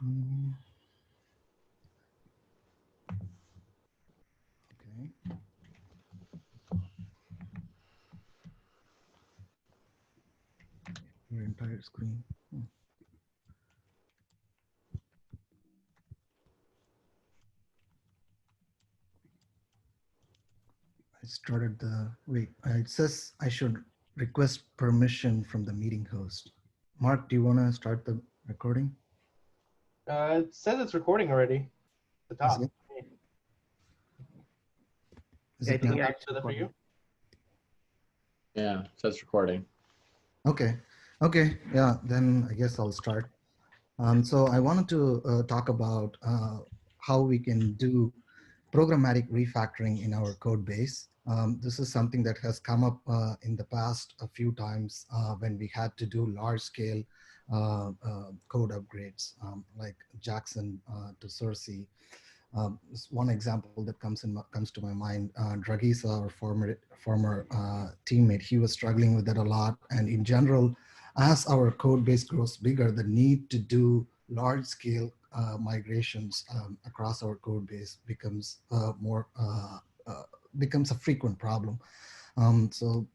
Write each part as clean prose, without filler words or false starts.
Mm, okay. Your entire screen. I started the, wait, it says I should request permission from the meeting host. Mark, do you want to start the recording? It says it's recording already at the Is top. it? Is Yeah, I it now? think Yeah, it it's does it for you. recording. Yeah, it says recording. Okay. Okay. Yeah, then I guess I'll start. So I wanted to talk about how we can do programmatic refactoring in our code base. This is something that has come up in the past a few times when we had to do large scale code upgrades like Jackson to Cersei. One example that comes to my mind, Dragisa, our former teammate, he was struggling with that a lot. And in general, as our code base grows bigger, the need to do large scale migrations across our code base becomes a frequent problem. So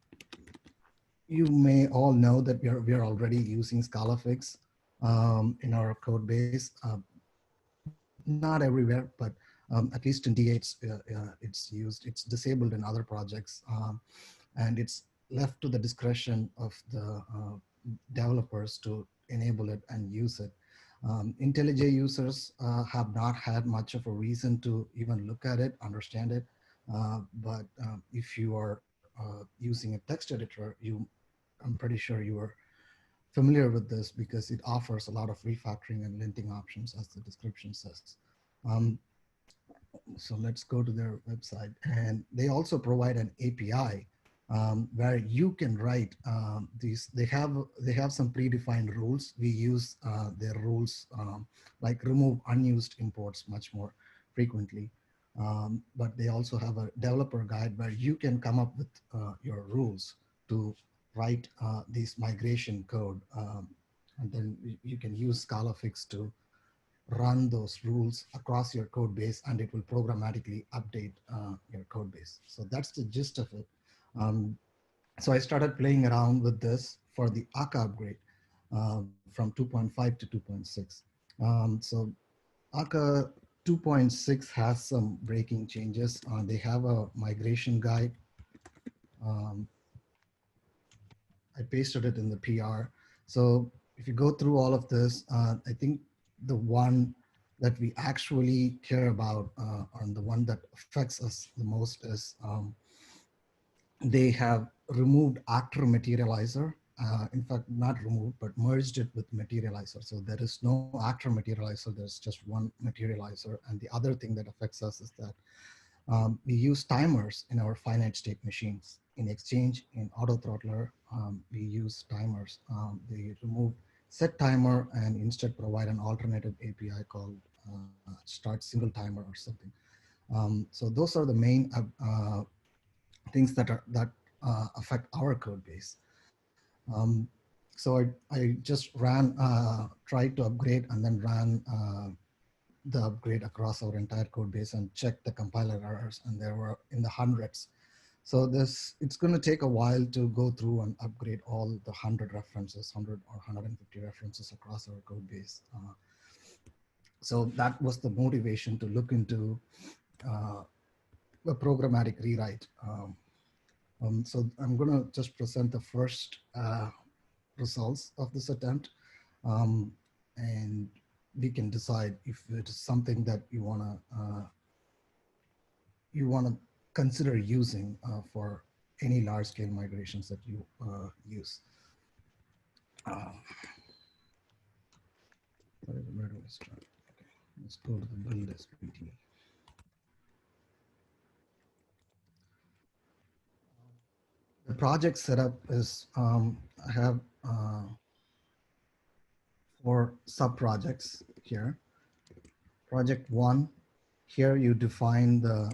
you may all know that we are already using scalafix in our code base. Not everywhere, but at least in DA, it's used. It's disabled in other projects, and it's left to the discretion of the developers to enable it and use it. IntelliJ users have not had much of a reason to even look at it, understand it. But if you are using a text editor, I'm pretty sure you are familiar with this because it offers a lot of refactoring and linting options, as the description says. Um, so let's go to their website, and they also provide an API where you can write these. They have some predefined rules. We use their rules like remove unused imports much more frequently. But they also have a developer guide where you can come up with your rules to write this migration code, and then you can use scalafix to run those rules across your code base, and it will programmatically update your code base. So that's the gist of it. Um, so I started playing around with this for the Akka upgrade from 2.5 to 2.6. So Akka 2.6 has some breaking changes. They have a migration guide. Um, I pasted it in the PR. So if you go through all of this, I think the one that we actually care about and the one that affects us the most is they have removed actor materializer. In fact, not removed, but merged it with materializer. So there is no actor materializer, there's just one materializer. And the other thing that affects us is that we use timers in our finite state machines. In Exchange, in AutoThrottler, we use timers. They remove set timer and instead provide an alternative API called start single timer or something. So those are the main things that affect our code base. So I just tried to upgrade and then ran the upgrade across our entire code base and check the compiler errors, and there were in the hundreds. So it's going to take a while to go through and upgrade all the 100 references, 100 or 150 references across our code base. So that was the motivation to look into a programmatic rewrite. So I'm going to just present the first results of this attempt. And we can decide if it is something that you want to consider using for any large scale migrations that you use. Uh, where do I start? Okay, let's go to the build SPT. The project setup is I have 4 sub projects here. Project 1, here you define the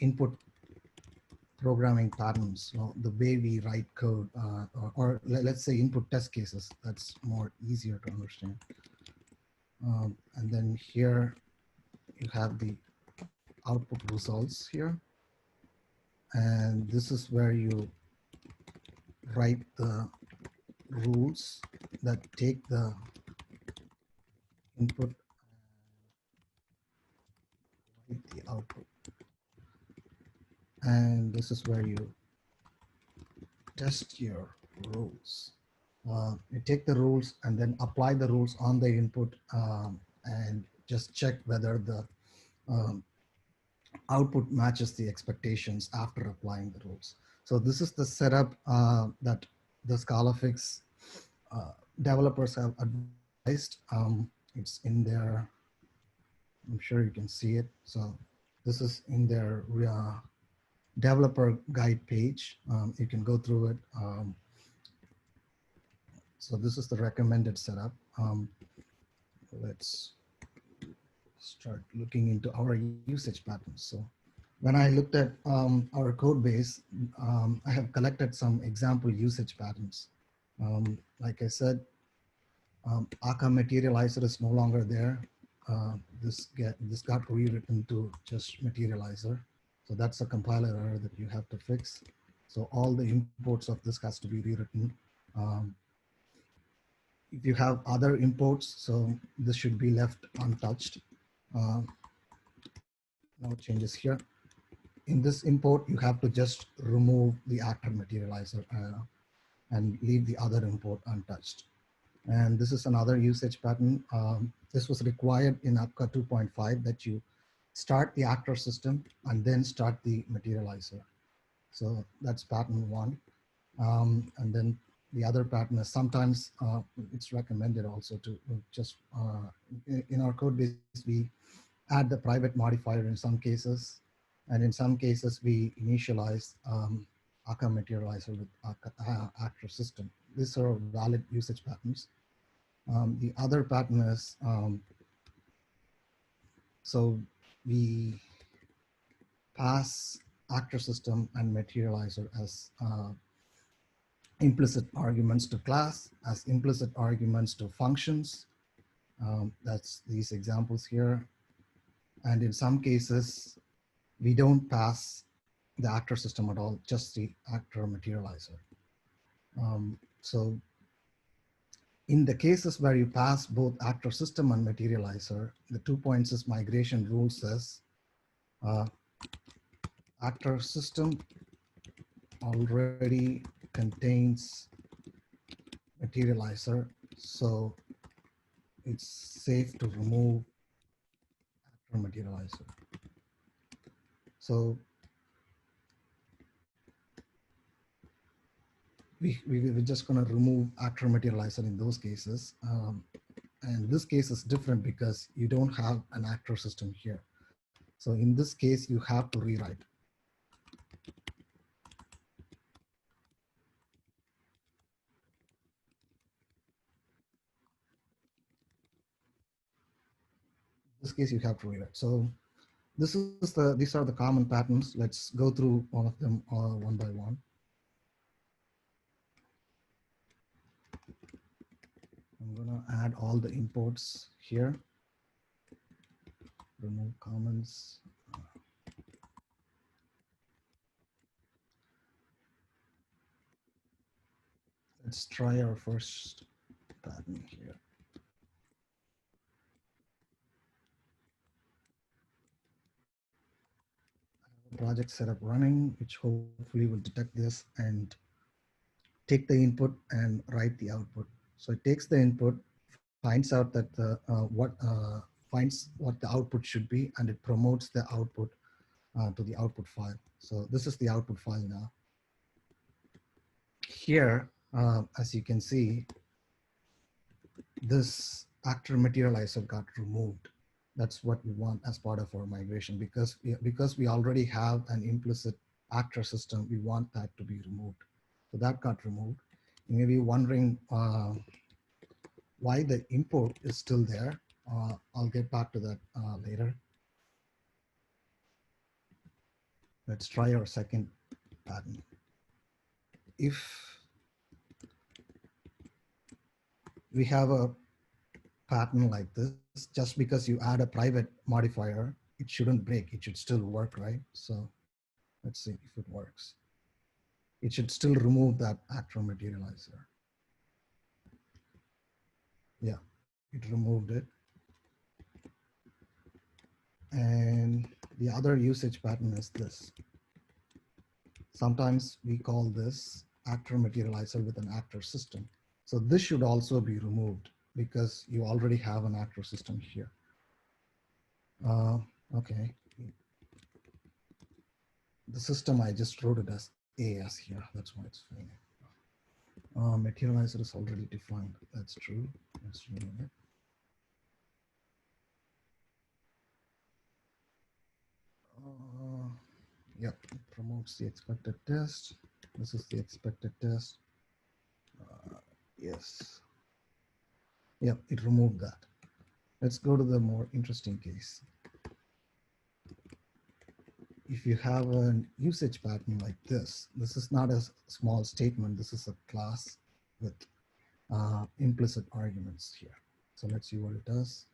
input programming patterns, so the way we write code, or let's say input test cases. That's more easier to understand. And then here you have the output results here. And this is where you write the rules that take the input and write the output. And this is where you test your rules. You take the rules and then apply the rules on the input and just check whether the um, output matches the expectations after applying the rules. So this is the setup that the scalafix developers have advised. It's in their, I'm sure you can see it. So this is in their developer guide page. You can go through it. So this is the recommended setup. Let's start looking into our usage patterns. So when I looked at our code base, I have collected some example usage patterns. Like I said, Akka materializer is no longer there. This got rewritten to just materializer. So that's a compiler error that you have to fix. So all the imports of this has to be rewritten. Um, if you have other imports, so this should be left untouched. No changes here. In this import, you have to just remove the actor materializer and leave the other import untouched. And this is another usage pattern. This was required in APCA 2.5 that you start the actor system and then start the materializer. So that's pattern one. And then the other pattern is sometimes it's recommended also to just, in our code base, we add the private modifier in some cases. And in some cases, we initialize Akka materializer with actor system. These are valid usage patterns. The other pattern is, so we pass actor system and materializer as implicit arguments to class, as implicit arguments to functions. That's these examples here. And in some cases, we don't pass the actor system at all, just the actor materializer. So in the cases where you pass both actor system and materializer, the 2.6 migration rule says actor system already contains materializer, so it's safe to remove actor materializer. So we're just going to remove actor materializer in those cases. And this case is different because you don't have an actor system here. So in this case, you have to rewrite. In this case, you have to rewrite. So these are the common patterns. Let's go through one of them one by one. I'm going to add all the imports here. Remove comments. Let's try our first pattern here. Project setup running, which hopefully will detect this and take the input and write the output. So it takes the input, finds out that finds what the output should be, and it promotes the output to the output file. So this is the output file now. Here, as you can see, this actor materializer got removed. That's what we want as part of our migration because we already have an implicit actor system. We want that to be removed. So that got removed. You may be wondering why the import is still there. I'll get back to that later. Let's try our second pattern. If we have a pattern like this, just because you add a private modifier, it shouldn't break. It should still work, right? So let's see if it works. It should still remove that actor materializer. Yeah, it removed it. And the other usage pattern is this. Sometimes we call this actor materializer with an actor system. So this should also be removed because you already have an actor system here. Okay, the system, I just wrote it as AS here. That's why it's failing. Materializer is already defined. That's true. Let's remove it. Yep, it promotes the expected test. This is the expected test. Yes. Yep, it removed that. Let's go to the more interesting case. If you have a usage pattern like this is not a small statement. This is a class with implicit arguments here. So let's see what it does.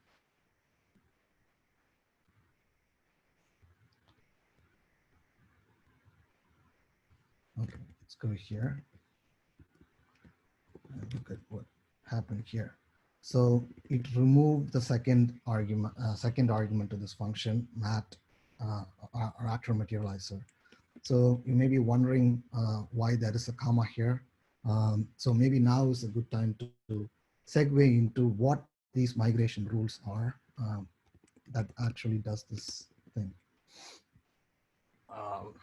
Okay, let's go here and look at what happened here. So it removed the second argument to this function, mat or actor materializer. So you may be wondering why there is a comma here. So maybe now is a good time to segue into what these migration rules are that actually does this thing. Um,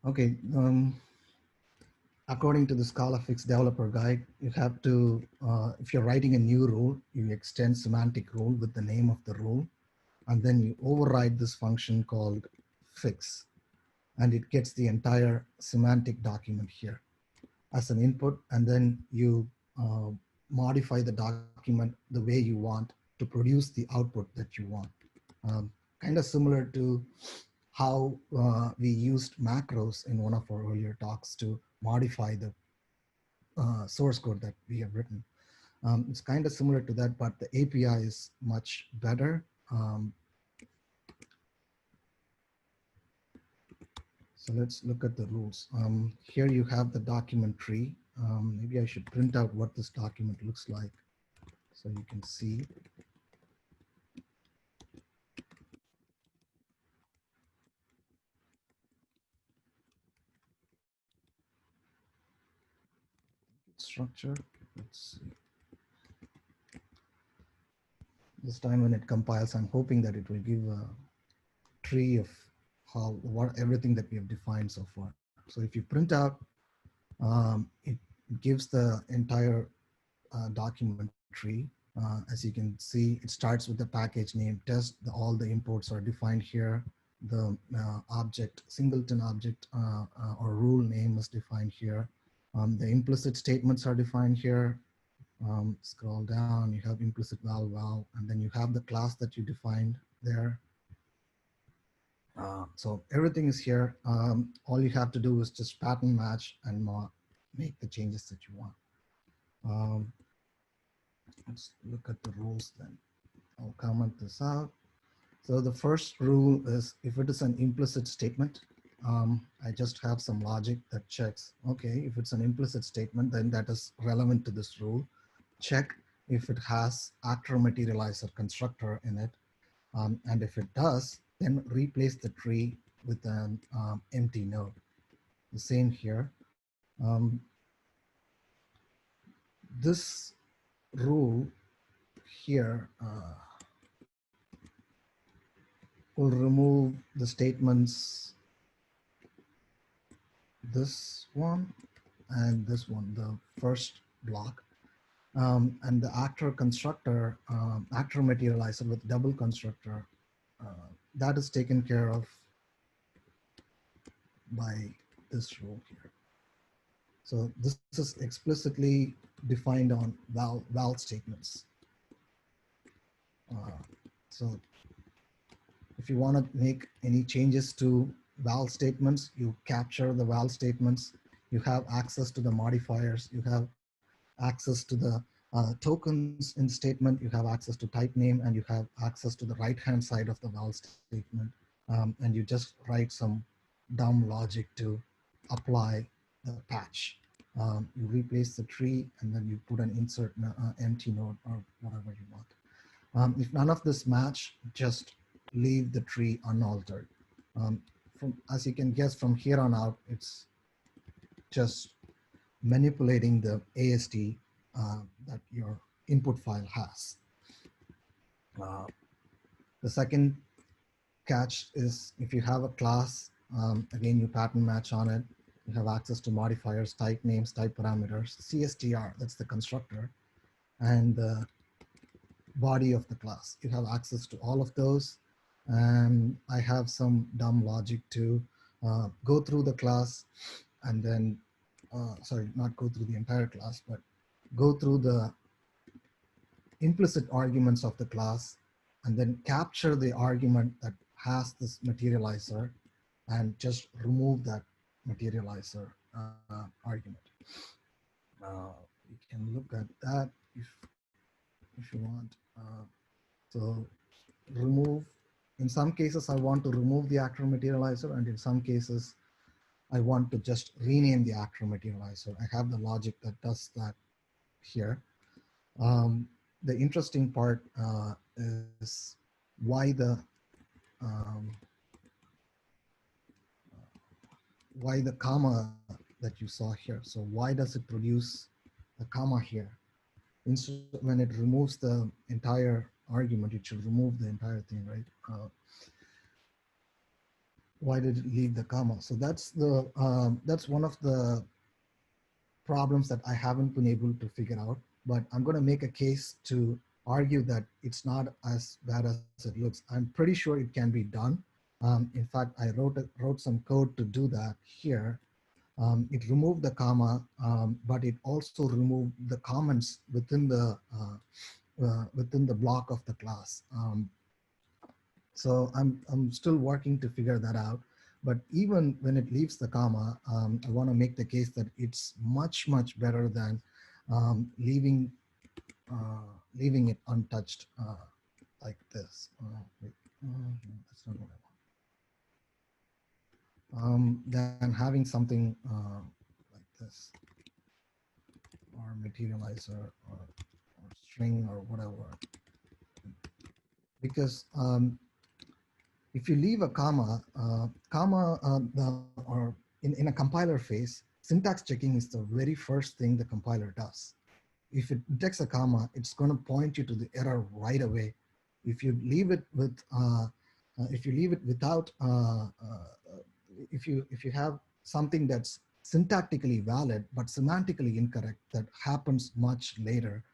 okay, according to the scalafix developer guide, you have to, if you're writing a new rule, you extend semantic rule with the name of the rule, and then you override this function called fix, and it gets the entire semantic document here as an input, and then you modify the document the way you want to produce the output that you want. Kind of similar to how we used macros in one of our earlier talks to modify the source code that we have written. It's kind of similar to that, but the API is much better. So let's look at the rules. Here you have the document tree. Maybe I should print out what this document looks like so you can see. Structure. Let's see. This time when it compiles, I'm hoping that it will give a tree of everything that we have defined so far. So if you print out, it gives the entire document tree. As you can see, it starts with the package name test. All the imports are defined here. The object, singleton object or rule name is defined here. The implicit statements are defined here. Scroll down, you have implicit val, and then you have the class that you defined there. So everything is here. All you have to do is just pattern match and make the changes that you want. Let's look at the rules then. I'll comment this out. So the first rule is if it is an implicit statement, I just have some logic that checks, okay, if it's an implicit statement, then that is relevant to this rule. Check if it has actor materializer constructor in it. And if it does, then replace the tree with an empty node. The same here. This rule here will remove the statements, this one and this one, the first block. And the actor constructor, actor materializer with double constructor, that is taken care of by this rule here. So this is explicitly defined on val statements. So if you want to make any changes to val statements, you capture the val statements, you have access to the modifiers, you have access to the Tokens in statement, you have access to type name and you have access to the right-hand side of the val statement. And you just write some dumb logic to apply the patch. You replace the tree and then you put an insert empty node or whatever you want. If none of this match, just leave the tree unaltered. As you can guess, from here on out, it's just manipulating the AST that your input file has. Uh, the second catch is if you have a class, again, you pattern match on it. You have access to modifiers, type names, type parameters, CSTR, that's the constructor, and the body of the class. You have access to all of those. And I have some dumb logic to go through the class and then, sorry, not go through the entire class, but go through the implicit arguments of the class and then capture the argument that has this materializer and just remove that materializer argument. You can look at that if you want. So remove, in some cases, I want to remove the actor materializer, and in some cases, I want to just rename the actor materializer. I have the logic that does that here. The interesting part is um, why the comma that you saw here. So why does it produce a comma here? Instead, when it removes the entire argument, it should remove the entire thing, right? Why did it leave the comma? So that's one of the problems that I haven't been able to figure out, but I'm going to make a case to argue that it's not as bad as it looks. I'm pretty sure it can be done. In fact, I wrote some code to do that here. It removed the comma, but it also removed the comments within the block of the class. So I'm still working to figure that out. But even when it leaves the comma, I want to make the case that it's much, much better than leaving it untouched like this. Wait, no, that's not what I want. Than having something like this, or materializer, or string, or whatever. Because if you leave a or in a compiler phase, syntax checking is the very first thing the compiler does. If it detects a comma, it's going to point you to the error right away. If you leave it without, if you have something that's syntactically valid but semantically incorrect, that happens much later.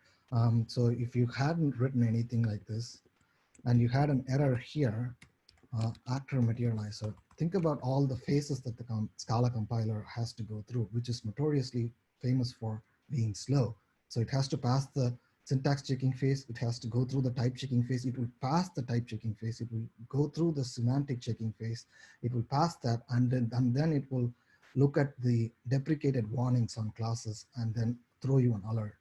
So if you hadn't written anything like this, and you had an error here, actor materializer, think about all the phases that the Scala compiler has to go through, which is notoriously famous for being slow. So it has to pass the syntax checking phase, it has to go through the type checking phase, it will pass the type checking phase, it will go through the semantic checking phase, it will pass that, and then it will look at the deprecated warnings on classes and then throw you an alert,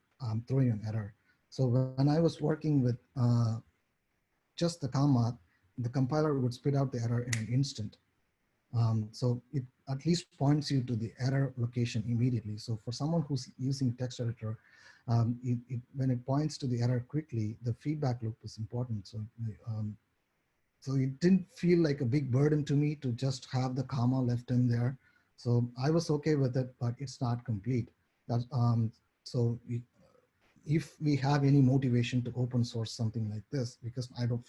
throw you an error. So when I was working with just the comma, the compiler would spit out the error in an instant. So it at least points you to the error location immediately. So for someone who's using text editor, when it points to the error quickly, the feedback loop is important. So it didn't feel like a big burden to me to just have the comma left in there. So I was okay with it, but it's not complete. So if we have any motivation to open source something like this, because I don't,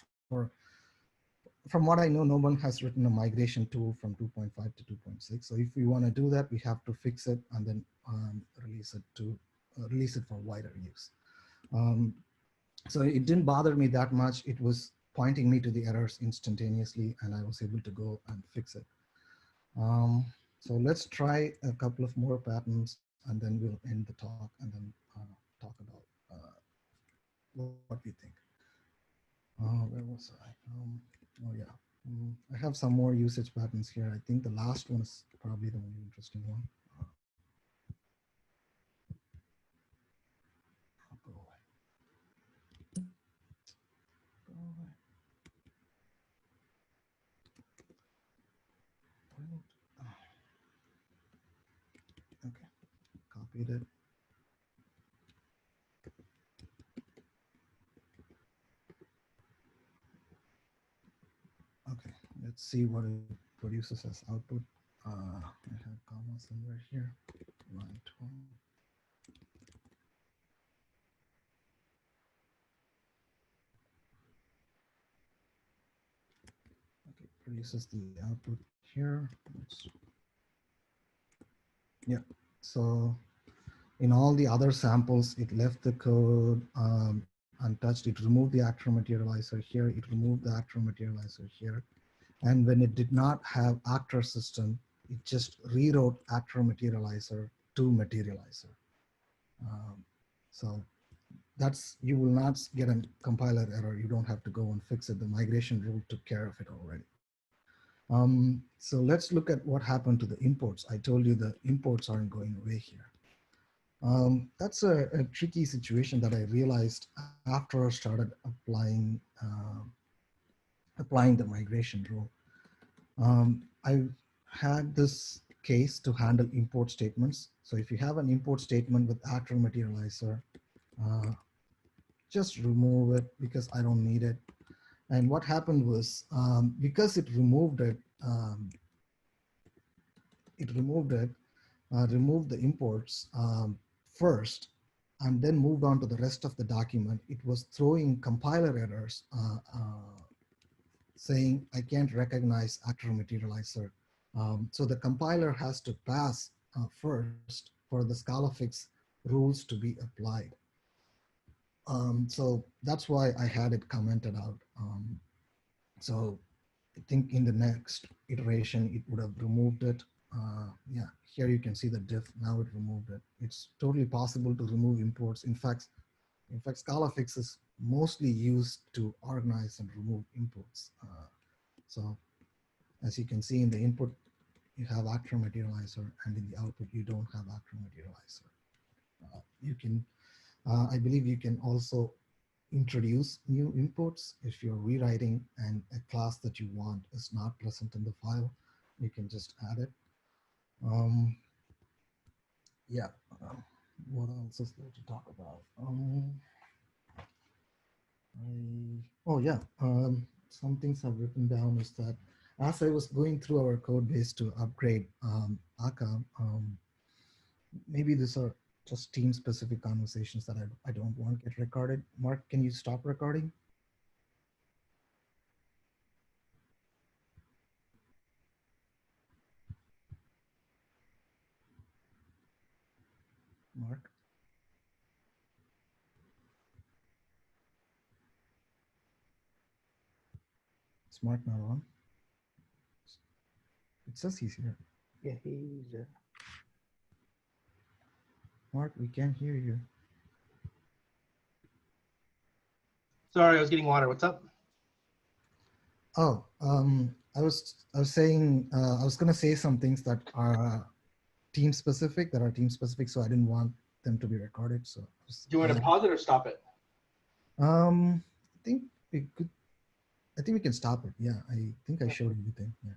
from what I know, no one has written a migration tool from 2.5 to 2.6. So if we want to do that, we have to fix it and then release it for wider use. So it didn't bother me that much. It was pointing me to the errors instantaneously, and I was able to go and fix it. So let's try a couple of more patterns, and then we'll end the talk and then talk about what we think. Where was I? Oh yeah. I have some more usage patterns here. I think the last one is probably the only interesting one. I'll go away. copied it. Okay, let's see what it produces as output. I have comma somewhere here. Line 12. Okay, produces the output here. Yeah. So in all the other samples, it left the code untouched. It removed the actor materializer here. It removed the actor materializer here. And when it did not have actor system, it just rewrote actor materializer to materializer. Um, so that's, you will not get a compiler error. You don't have to go and fix it. The migration rule took care of it already. So let's look at what happened to the imports. I told you the imports aren't going away here. That's a tricky situation that I realized after I started applying the migration rule. I had this case to handle import statements. So if you have an import statement with actor materializer, uh, just remove it because I don't need it. And what happened was, because it removed the imports first, and then moved on to the rest of the document. It was throwing compiler errors saying, I can't recognize actor materializer. So the compiler has to pass first for the scalafix rules to be applied. So that's why I had it commented out. So I think in the next iteration, it would have removed it. Yeah, here you can see the diff. Now it removed it. It's totally possible to remove imports. In fact, scalafix is mostly used to organize and remove imports. So as you can see in the input, you have actor materializer, and in the output, you don't have actor materializer. I believe you can also introduce new imports. If you're rewriting and a class that you want is not present in the file, you can just add it. Um, yeah. What else is there to talk about? Oh yeah. Some things I've written down is that as I was going through our code base to upgrade Akka, maybe these are just team specific conversations that I don't want to get recorded. Mark, can you stop recording? Mark, is Mark not on? It says he's here. Yeah, he's there. Mark, we can't hear you. Sorry, I was getting water. What's up? Oh, I was saying, I was going to say some things that are team specific, so I didn't want them to be recorded. So Do you want to pause it or stop it? I think we could, I think we can stop it. Yeah, I think I showed everything. Yeah.